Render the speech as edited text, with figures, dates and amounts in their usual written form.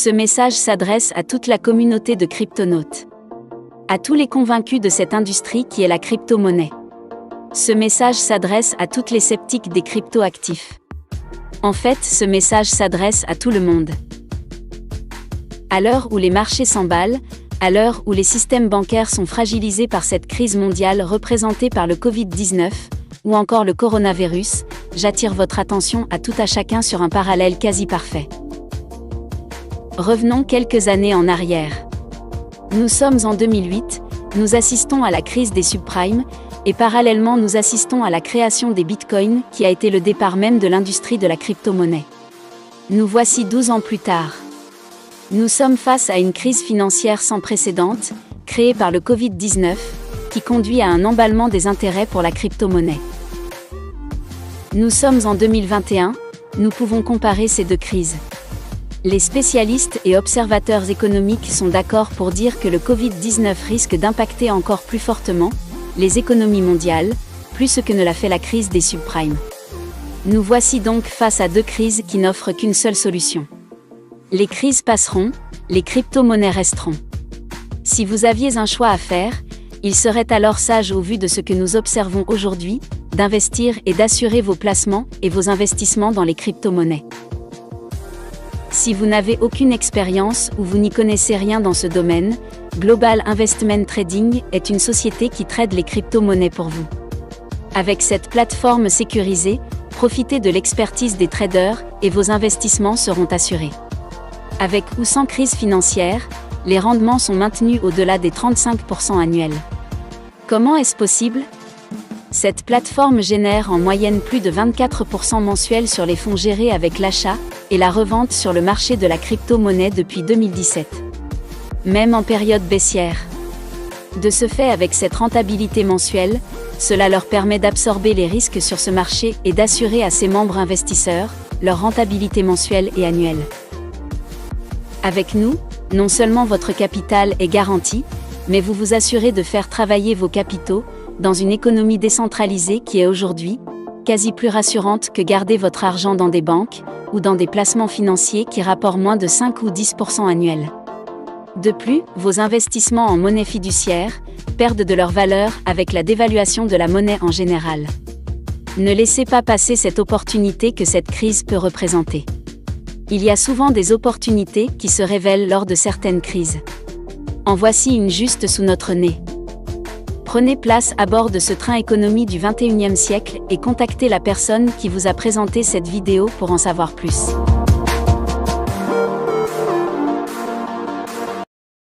Ce message s'adresse à toute la communauté de cryptonautes. À tous les convaincus de cette industrie qui est la crypto-monnaie. Ce message s'adresse à toutes les sceptiques des crypto-actifs. En fait, ce message s'adresse à tout le monde. À l'heure où les marchés s'emballent, à l'heure où les systèmes bancaires sont fragilisés par cette crise mondiale représentée par le Covid-19, ou encore le coronavirus, j'attire votre attention à tout à chacun sur un parallèle quasi parfait. Revenons quelques années en arrière. Nous sommes en 2008, nous assistons à la crise des subprimes, et parallèlement nous assistons à la création des bitcoins, qui a été le départ même de l'industrie de la crypto-monnaie. Nous voici 12 ans plus tard. Nous sommes face à une crise financière sans précédent, créée par le Covid-19, qui conduit à un emballement des intérêts pour la crypto-monnaie. Nous sommes en 2021, nous pouvons comparer ces deux crises. Les spécialistes et observateurs économiques sont d'accord pour dire que le Covid-19 risque d'impacter encore plus fortement les économies mondiales, plus que ne l'a fait la crise des subprimes. Nous voici donc face à deux crises qui n'offrent qu'une seule solution. Les crises passeront, les crypto-monnaies resteront. Si vous aviez un choix à faire, il serait alors sage au vu de ce que nous observons aujourd'hui, d'investir et d'assurer vos placements et vos investissements dans les crypto-monnaies. Si vous n'avez aucune expérience ou vous n'y connaissez rien dans ce domaine, Global Investment Trading est une société qui trade les crypto-monnaies pour vous. Avec cette plateforme sécurisée, profitez de l'expertise des traders et vos investissements seront assurés. Avec ou sans crise financière, les rendements sont maintenus au-delà des 35% annuels. Comment est-ce possible ? Cette plateforme génère en moyenne plus de 24% mensuels sur les fonds gérés avec l'achat et la revente sur le marché de la crypto-monnaie depuis 2017. Même en période baissière. De ce fait, avec cette rentabilité mensuelle, cela leur permet d'absorber les risques sur ce marché et d'assurer à ses membres investisseurs leur rentabilité mensuelle et annuelle. Avec nous, non seulement votre capital est garanti, mais vous vous assurez de faire travailler vos capitaux dans une économie décentralisée qui est aujourd'hui quasi plus rassurante que garder votre argent dans des banques ou dans des placements financiers qui rapportent moins de 5 ou 10% annuels. De plus, vos investissements en monnaie fiduciaire perdent de leur valeur avec la dévaluation de la monnaie en général. Ne laissez pas passer cette opportunité que cette crise peut représenter. Il y a souvent des opportunités qui se révèlent lors de certaines crises. En voici une juste sous notre nez. Prenez place à bord de ce train économie du 21e siècle et contactez la personne qui vous a présenté cette vidéo pour en savoir plus.